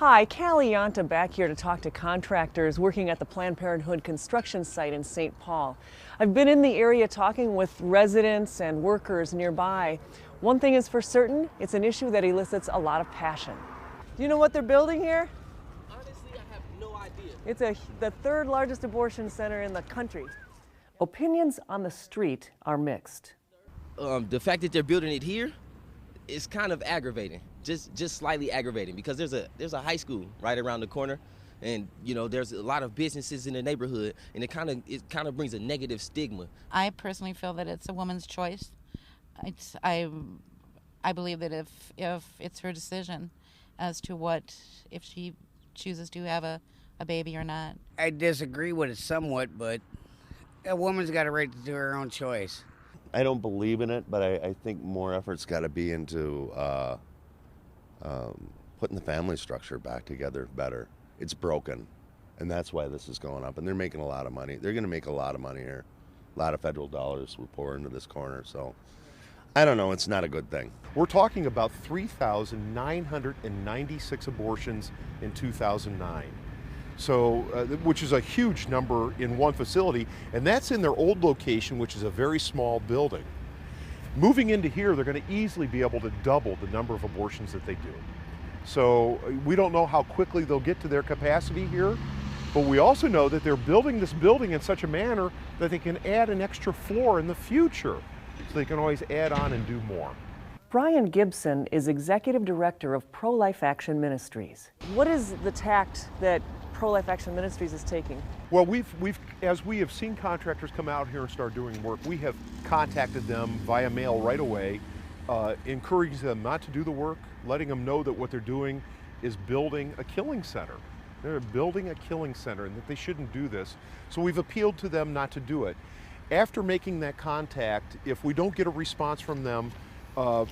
Hi, Callie Yanta back here to talk to contractors working at the Planned Parenthood construction site in St. Paul. I've been in the area talking with residents and workers nearby. One thing is for certain, it's an issue that elicits a lot of passion. Do you know what they're building here? Honestly, I have no idea. It's the third largest abortion center in the country. Opinions on the street are mixed. The fact that they're building it here is kind of aggravating, just slightly aggravating, because there's a high school right around the corner, and there's a lot of businesses in the neighborhood, and it kind of brings a negative stigma. I personally feel that it's a woman's choice. I believe that if it's her decision as to if she chooses to have a baby or not. I disagree with it somewhat, but a woman's got a right to do her own choice. I don't believe in it, but I think more effort's got to be into putting the family structure back together better. It's broken, and that's why this is going up. And they're making a lot of money. They're going to make a lot of money here. A lot of federal dollars will pour into this corner. So I don't know. It's not a good thing. We're talking about 3,996 abortions in 2009. So, which is a huge number in one facility, and that's in their old location, which is a very small building. Moving into here, they're going to easily be able to double the number of abortions that they do. So we don't know how quickly they'll get to their capacity here, but we also know that they're building this building in such a manner that they can add an extra floor in the future. So they can always add on and do more. Brian Gibson is Executive Director of Pro-Life Action Ministries. What is the tact that Pro-Life Action Ministries is taking? Well, as we have seen contractors come out here and start doing work, we have contacted them via mail right away, encouraging them not to do the work, letting them know that what they're doing is building a killing center. They're building a killing center and that they shouldn't do this. So we've appealed to them not to do it. After making that contact, if we don't get a response from them,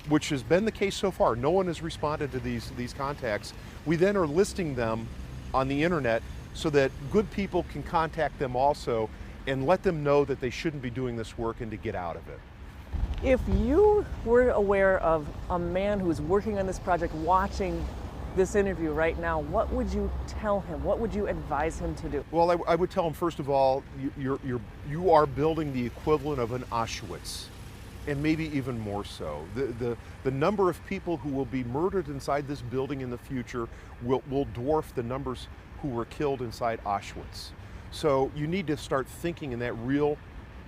which has been the case so far, no one has responded to these contacts, we then are listing them on the internet so that good people can contact them also and let them know that they shouldn't be doing this work and to get out of it. If you were aware of a man who's working on this project watching this interview right now, what would you tell him? What would you advise him to do? Well, I would tell him, first of all, you are building the equivalent of an Auschwitz, and maybe even more so. The number of people who will be murdered inside this building in the future will dwarf the numbers who were killed inside Auschwitz. So you need to start thinking in that real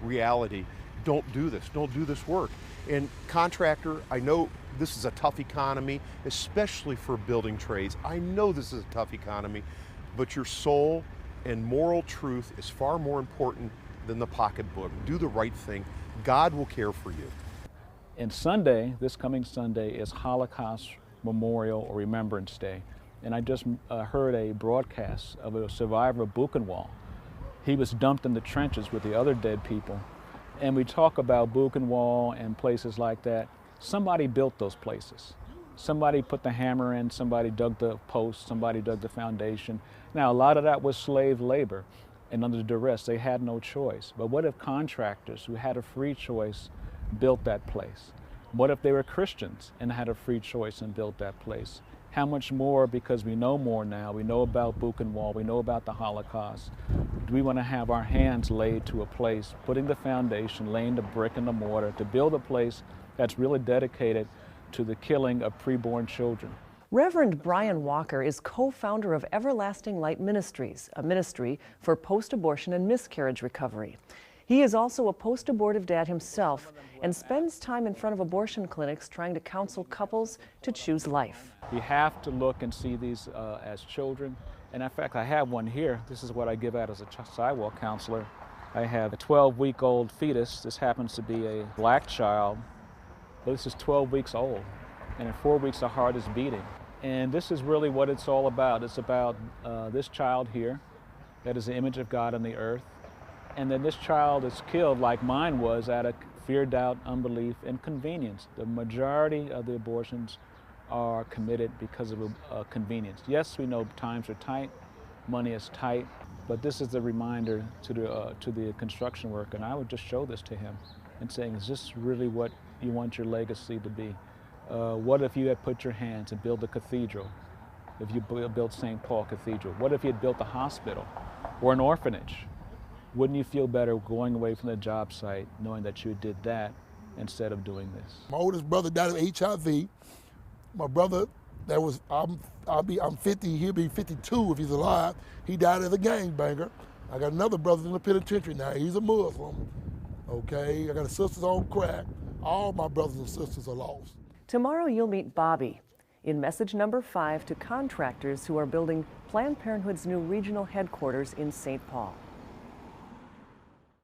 reality. Don't do this. Don't do this work. And contractor, I know this is a tough economy, especially for building trades. I know this is a tough economy, but your soul and moral truth is far more important than the pocketbook. Do the right thing. God will care for you. And Sunday, this coming Sunday, is Holocaust Memorial or Remembrance Day. And I just heard a broadcast of a survivor of Buchenwald. He was dumped in the trenches with the other dead people. And we talk about Buchenwald and places like that. Somebody built those places. Somebody put the hammer in, somebody dug the post, somebody dug the foundation. Now, a lot of that was slave labor, and under duress, they had no choice. But what if contractors who had a free choice built that place? What if they were Christians and had a free choice and built that place? How much more, because we know more now, we know about Buchenwald, we know about the Holocaust, do we want to have our hands laid to a place, putting the foundation, laying the brick and the mortar, to build a place that's really dedicated to the killing of preborn children? Reverend Brian Walker is co-founder of Everlasting Light Ministries, a ministry for post-abortion and miscarriage recovery. He is also a post-abortive dad himself and spends time in front of abortion clinics trying to counsel couples to choose life. We have to look and see these as children. And in fact, I have one here. This is what I give out as a sidewalk counselor. I have a 12-week-old fetus. This happens to be a black child. But this is 12 weeks old. And in 4 weeks, the heart is beating. And this is really what it's all about. It's about this child here that is the image of God on the earth. And then this child is killed, like mine was, out of fear, doubt, unbelief, and convenience. The majority of the abortions are committed because of convenience. Yes, we know times are tight, money is tight, but this is a reminder to the construction worker, and I would just show this to him and saying, is this really what you want your legacy to be? What if you had put your hands and built a cathedral if you built St. Paul Cathedral? What if you had built a hospital or an orphanage? Wouldn't you feel better going away from the job site knowing that you did that instead of doing this? My oldest brother died of HIV. My brother, I'm 50, he'll be 52 if he's alive. He died as a gangbanger. I got another brother in the penitentiary now. He's a Muslim. Okay, I got a sister's on crack. All my brothers and sisters are lost. Tomorrow you'll meet Bobby in message number 5 to contractors who are building Planned Parenthood's new regional headquarters in St. Paul.